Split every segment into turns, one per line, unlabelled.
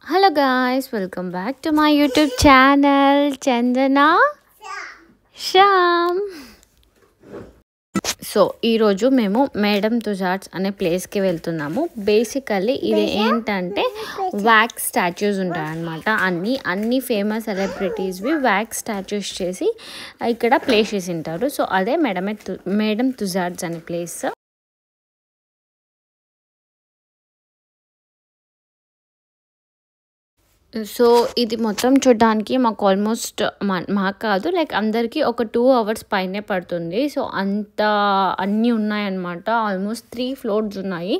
Hello guys, welcome back to my YouTube channel Chandana Sham. So ఈరోజు మేము madam తుజార్ట్స్ అనే ప్లేస్కి వెళ్తున్నాము. బేసికల్లీ ఇది ఏంటంటే వ్యాక్స్ స్టాచ్యూస్ ఉంటాయన్నమాట. అన్ని ఫేమస్ సెలబ్రిటీస్వి వ్యాక్స్ స్టాచ్యూస్ చేసి ఇక్కడ ప్లేస్ చేసి ఉంటారు. సో అదే మేడం తుజార్ట్స్ అనే ప్లేస్. సో ఇది మొత్తం చూడడానికి మాకు ఆల్మోస్ట్ మాకు కాదు, లైక్ అందరికీ ఒక 2 hours పైనే పడుతుంది. సో అన్నీ ఉన్నాయన్నమాట. ఆల్మోస్ట్ 3 floors ఉన్నాయి.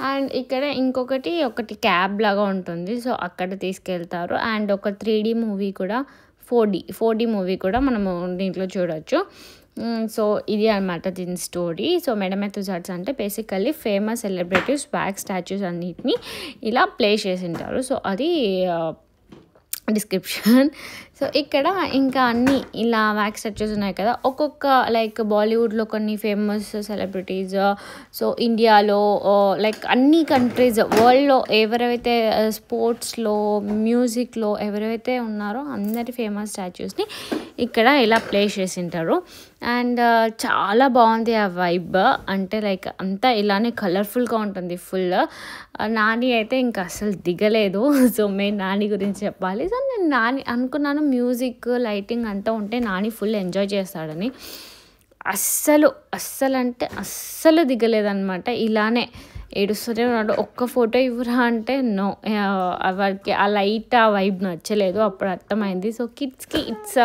అండ్ ఇక్కడ ఒకటి క్యాబ్ లాగా ఉంటుంది. సో అక్కడ తీసుకెళ్తారు. అండ్ ఒక 3D మూవీ కూడా 4D మూవీ కూడా మనము దీంట్లో చూడొచ్చు. సో ఇది అనమాట దీని స్టోరీ. సో మేడం తుజార్ట్స్ అంటే basically famous celebrities wax statues అన్నిటిని ఇలా ప్లేస్ చేసి ఉంటారు. సో అది డిస్క్రిప్షన్. సో ఇక్కడ ఇంకా అన్నీ ఇలా వ్యాక్స్ స్టాచ్యూస్ ఉన్నాయి కదా. ఒక్కొక్క లైక్ బాలీవుడ్లో కొన్ని ఫేమస్ సెలబ్రిటీస్, సో ఇండియాలో లైక్ అన్ని కంట్రీస్ వరల్డ్లో ఎవరైతే స్పోర్ట్స్లో మ్యూజిక్లో ఎవరైతే ఉన్నారో అందరి ఫేమస్ స్టాచ్యూస్ని ఇక్కడ ఇలా ప్లేస్ చేసి ఉంటారు. అండ్ చాలా బాగుంది ఆ వైబ్. అంటే లైక్ అంతా ఇలానే కలర్ఫుల్గా ఉంటుంది ఫుల్. నాని అయితే ఇంకా అసలు దిగలేదు. సో మేము నాని గురించి చెప్పాలి. సో నేను నాని అనుకున్నాను మ్యూజిక్ లైటింగ్ అంతా ఉంటే నాని ఫుల్ ఎంజాయ్ చేస్తాడని. అస్సలు దిగలేదన్నమాట. ఇలానే ఏడుస్తూనే ఉన్నాడు. ఒక్క ఫోటో ఇవ్వరా అంటే నో, వాడికి ఆ లైట్ ఆ వైబ్ నచ్చలేదు. అప్పుడు అర్థమైంది. సో కిడ్స్కి it's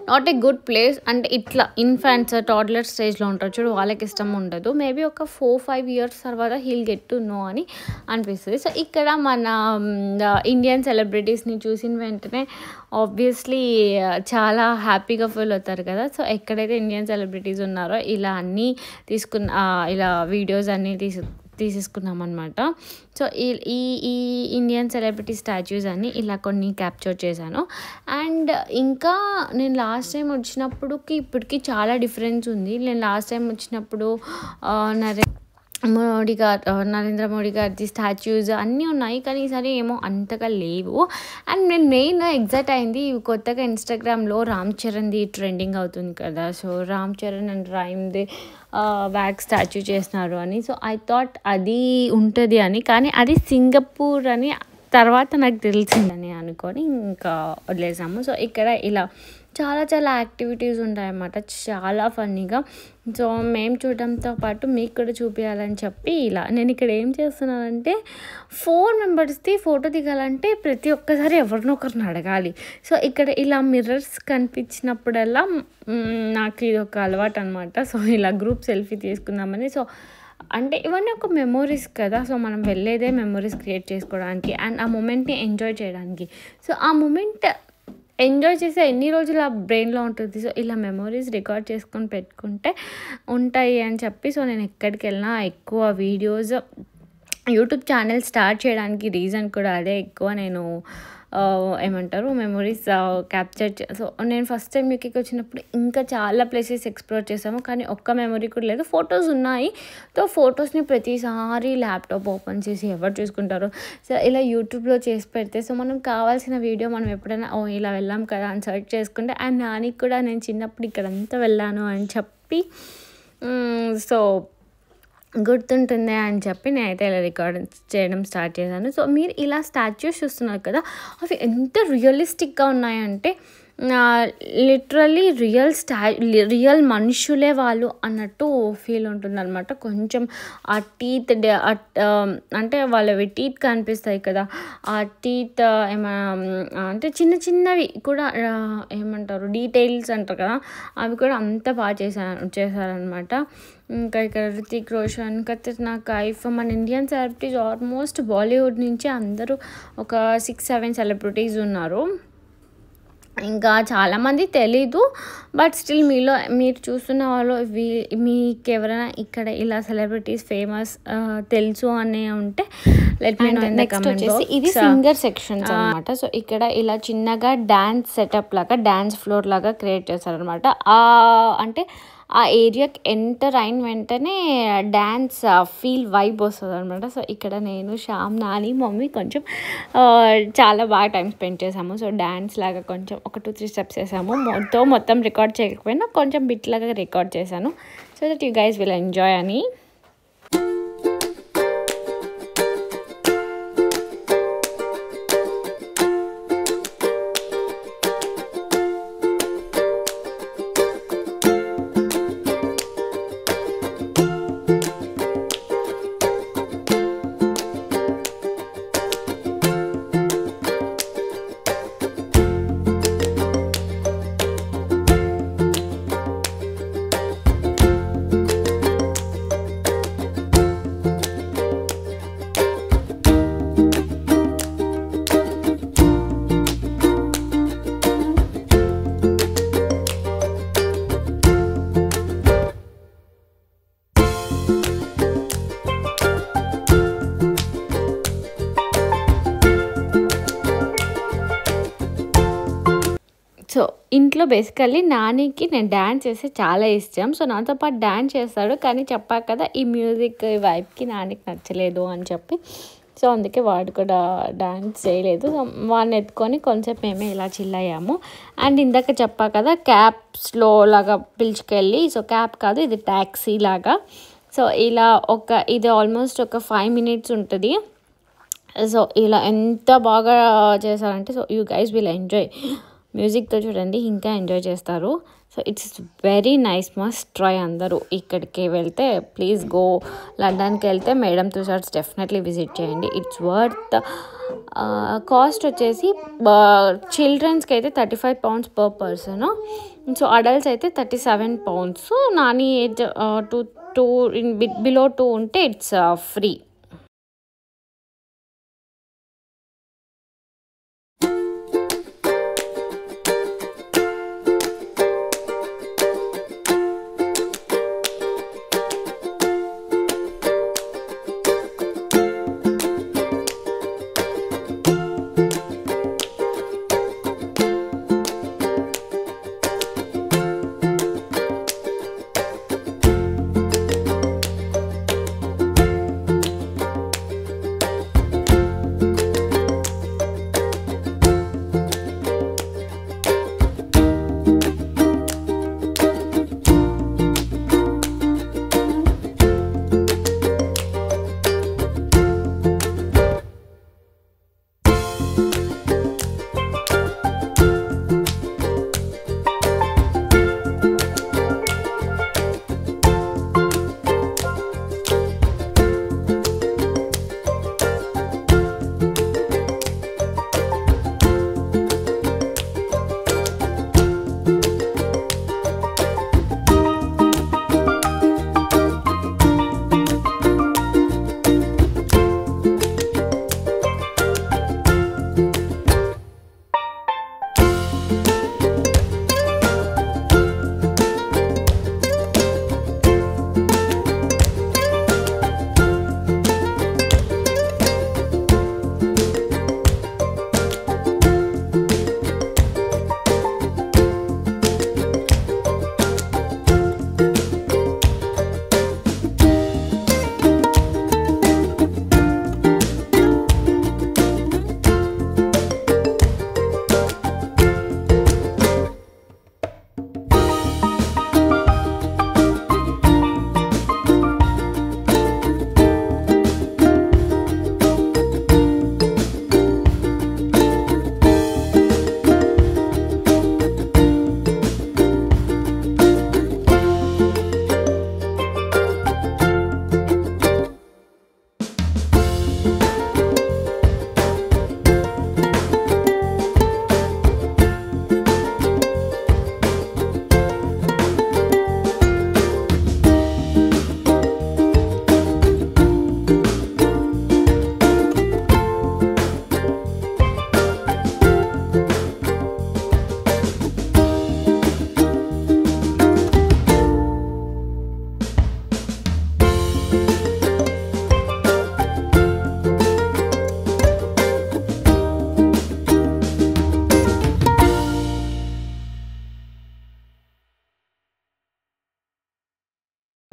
not a good place. అంటే ఇట్లా ఇన్ఫాంట్స్ టాడ్లర్ స్టేజ్లో ఉంటారు చూడు, వాళ్ళకి ఇష్టం ఉండదు. మేబీ ఒక 4-5 years తర్వాత హీల్ గెట్ టు నో అని అనిపిస్తుంది. సో ఇక్కడ మన ఇండియన్ సెలబ్రిటీస్ని చూసిన వెంటనే ఆబ్వియస్లీ చాలా హ్యాపీగా ఫీల్ అవుతారు కదా. సో ఎక్కడైతే ఇండియన్ సెలబ్రిటీస్ ఉన్నారో ఇలా అన్నీ ఇలా వీడియోస్ అన్నీ తీసేసుకున్నాం అనమాట. సో ఈ ఇండియన్ సెలబ్రిటీ స్టాచ్యూస్ అన్ని ఇలా కొన్ని క్యాప్చర్ చేశాను. అండ్ ఇంకా నేను లాస్ట్ టైం వచ్చినప్పుడుకి ఇప్పటికి చాలా డిఫరెన్స్ ఉంది. నేను లాస్ట్ టైం వచ్చినప్పుడు నరేంద్ర మోడీ గారిది స్టాచ్యూస్ అన్నీ ఉన్నాయి, కానీ ఈసారి ఏమో అంతగా లేవు. అండ్ నేను మెయిన్ ఎగ్జైట్ అయింది కొత్తగా ఇన్స్టాగ్రామ్లో రామ్ చరణ్ది ట్రెండింగ్ అవుతుంది కదా. సో రామ్ చరణ్ అండ్ రైమ్ది వ్యాక్స్ స్టాచ్యూ చేస్తున్నారు అని. సో ఐ థాట్ అది ఉంటుంది అని, కానీ అది సింగపూర్ అని తర్వాత నాకు తెలిసిందని అనుకొని ఇంకా వదిలేసాము. సో ఇక్కడ ఇలా చాలా యాక్టివిటీస్ ఉంటాయన్నమాట, చాలా ఫన్నీగా. సో మేము చూడడంతో పాటు మీకు కూడా చూపించాలని చెప్పి ఇలా నేను ఇక్కడ ఏం చేస్తున్నానంటే 4 మెంబర్స్ది ఫోటో దిగాలంటే ప్రతి ఒక్కసారి ఎవరినొకరిని అడగాలి. సో ఇక్కడ ఇలా మిర్రర్స్ కనిపించినప్పుడల్లా నాకు ఇది ఒక అలవాటు అనమాట. సో ఇలా గ్రూప్ సెల్ఫీ తీసుకుందామని. సో అంటే ఇవన్నీ ఒక మెమోరీస్ కదా. సో మనం వెళ్ళేదే మెమోరీస్ క్రియేట్ చేసుకోవడానికి అండ్ ఆ మూమెంట్ని ఎంజాయ్ చేయడానికి. సో ఆ మూమెంట్ ఎంజాయ్ చేసే ఎన్ని రోజులు ఆ బ్రెయిన్లో ఉంటుంది. సో ఇలా మెమోరీస్ రికార్డ్ చేసుకొని పెట్టుకుంటే ఉంటాయి అని చెప్పి సో నేను ఎక్కడికి వెళ్ళినా ఎక్కువ వీడియోస్ యూట్యూబ్ ఛానల్ స్టార్ట్ చేయడానికి రీజన్ కూడా అదే. ఎక్కువ నేను ఏమంటారు మెమొరీస్ క్యాప్చర్ సో నేను ఫస్ట్ టైం యూకేకి వచ్చినప్పుడు ఇంకా చాలా ప్లేసెస్ ఎక్స్ప్లోర్ చేసాము, కానీ ఒక్క మెమొరీ కూడా లేదు. ఫొటోస్ ఉన్నాయి. సో ఫొటోస్ని ప్రతిసారి ల్యాప్టాప్ ఓపెన్ చేసి ఎవరు చూసుకుంటారో. సో ఇలా యూట్యూబ్లో చేసి పెడితే సో మనం కావాల్సిన వీడియో మనం ఎప్పుడైనా ఇలా వెళ్ళాం కదా అని సెర్చ్ చేసుకుంటే, అండ్ నానికి కూడా నేను చిన్నప్పుడు ఇక్కడంతా వెళ్ళాను అని చెప్పి సో గుర్తుంటుంది అని చెప్పి నేనైతే ఇలా రికార్డ్ చేయడం స్టార్ట్ చేశాను. సో మీరు ఇలా స్టాచ్యూస్ చూస్తున్నారు కదా, అవి ఎంత రియలిస్టిక్గా ఉన్నాయంటే లిటరల్లీ రియల్ మనుషులే వాళ్ళు అన్నట్టు ఫీల్ ఉంటుందన్నమాట. కొంచెం ఆ టీత్ అంటే వాళ్ళవి టీత్ కనిపిస్తాయి కదా, ఆ టీత్ అంటే చిన్నవి కూడా ఏమంటారు డీటెయిల్స్ అంటారు కదా, అవి కూడా అంత బాగా చేశారనమాట. ఇంకా ఇక్కడ రితిక్ రోషన్, కత్రినా కైఫ్, మన ఇండియన్ సెలబ్రిటీస్ ఆల్మోస్ట్ బాలీవుడ్ నుంచి అందరూ ఒక 6-7 సెలబ్రిటీస్ ఉన్నారు. ఇంకా చాలామంది తెలీదు, బట్ స్టిల్ మీరు చూస్తున్న వాళ్ళు మీకు ఎవరైనా ఇక్కడ ఇలా సెలబ్రిటీస్ ఫేమస్ తెలుసు అనే ఉంటే let me know in the comment box. ఇది సింగర్ సెక్షన్స్ అనమాట. సో ఇక్కడ ఇలా చిన్నగా డ్యాన్స్ సెటప్ లాగా డ్యాన్స్ ఫ్లోర్ లాగా క్రియేట్ చేశారనమాట. అంటే ఆ ఏరియాకి ఎంటర్ అయిన వెంటనే డ్యాన్స్ ఫీల్ వైబ్ వస్తుంది అనమాట. సో ఇక్కడ నేను శ్యామ్, నాని, మమ్మీ కొంచెం చాలా బాగా టైం స్పెండ్ చేసాము. సో డ్యాన్స్ లాగా కొంచెం ఒక 2-3 స్టెప్స్ వేసాము. మొత్తం రికార్డ్ చేయకపోయినా కొంచెం బిట్ లాగా రికార్డ్ చేశాను, so that you guys will enjoy అని. సో ఇంట్లో బేసికల్లీ నానికి నేను డ్యాన్స్ చేస్తే చాలా ఇష్టం. సో నాతో పాటు డ్యాన్స్ చేస్తాడు, కానీ చెప్పాక కదా ఈ మ్యూజిక్ వైబ్కి నానికి నచ్చలేదు అని చెప్పి, సో అందుకే వాడు కూడా డ్యాన్స్ చేయలేదు. సో వాడిని ఎత్తుకొని కొంచెం మేమే ఇలా చిల్ అయ్యాము. అండ్ ఇందాక చెప్పా కదా క్యాబ్స్లో లాగా పిలుచుకెళ్ళి, సో క్యాబ్ కాదు ఇది ట్యాక్సీ లాగా. సో ఇలా ఇది ఆల్మోస్ట్ ఒక 5 minutes ఉంటుంది. సో ఇలా ఎంత బాగా చేశారంటే, so you guys will enjoy. మ్యూజిక్తో చూడండి ఇంకా ఎంజాయ్ చేస్తారు. So it's very nice, must try. అందరూ ఇక్కడికి వెళ్తే ప్లీజ్ గో. లండన్కి వెళ్తే మేడం తుషార్స్ డెఫినెట్లీ విజిట్ చేయండి, ఇట్స్ వర్త్. కాస్ట్ వచ్చేసి చిల్డ్రన్స్కి అయితే £35 పర్ పర్సన్, సో అడల్ట్స్ అయితే £37. నాని ఏజ్ 2 బిలో 2 ఉంటే ఇట్స్ ఫ్రీ.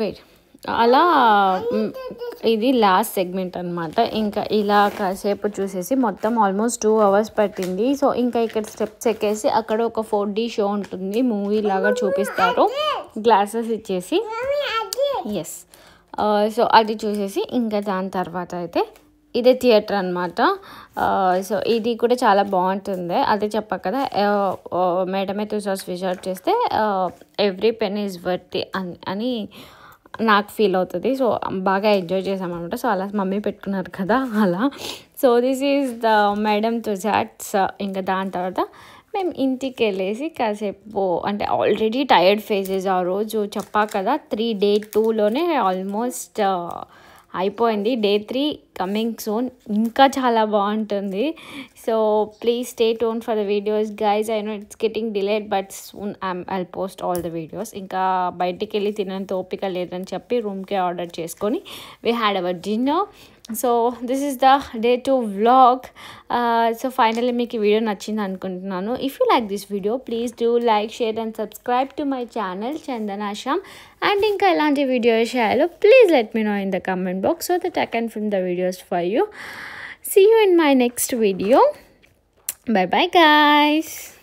వెయిట్ అలా ఇది లాస్ట్ సెగ్మెంట్ అనమాట. ఇంకా ఇలా కాసేపు చూసేసి మొత్తం ఆల్మోస్ట్ 2 hours పట్టింది. సో ఇంకా ఇక్కడ స్టెప్స్ ఎక్కేసి అక్కడ ఒక 4D షో ఉంటుంది, మూవీ లాగా చూపిస్తారు గ్లాసెస్ ఇచ్చేసి. ఎస్, సో అది చూసేసి ఇంకా దాని తర్వాత అయితే ఇదే థియేటర్ అనమాట. సో ఇది కూడా చాలా బాగుంటుంది. అదే చెప్పా కదా, మేడమే తుసాస్ విజిట్ చేస్తే ఎవ్రీ పెన్ ఈజ్ వర్త్ అని నాకు ఫీల్ అవుతుంది. సో బాగా ఎంజాయ్ చేసామన్నమాట. సో అలా మమ్మీ పెట్టుకున్నారు కదా అలా. So this is the Madame Tussauds. ఇంకా దాని తర్వాత మేము ఇంటికి వెళ్ళేసి కాసేపు, అంటే ఆల్రెడీ టైర్డ్ ఫేసెస్ ఆ రోజు చెప్పా కదా, Day 2లోనే ఆల్మోస్ట్ అయిపోయింది. Day 3 కమింగ్ సూన్, ఇంకా చాలా బాగుంటుంది. So please stay tune for the videos guys. I know it's getting delayed but soon I'll post all the videos. ఇంకా బయటికి వెళ్ళి తినేంత ఓపిక లేదని చెప్పి రూమ్కే ఆర్డర్ చేసుకొని we had our dinner. So this is the Day 2 vlog. So finally మీకు ఈ video నచ్చింది అనుకుంటున్నాను. If you like this video please do like, share and subscribe to my channel Chandana Shyam. And ఇంకా ఎలాంటి వీడియోస్ చేయాలో please let me know in the comment box so that I can film the videos for you. See you in my next video. Bye bye guys.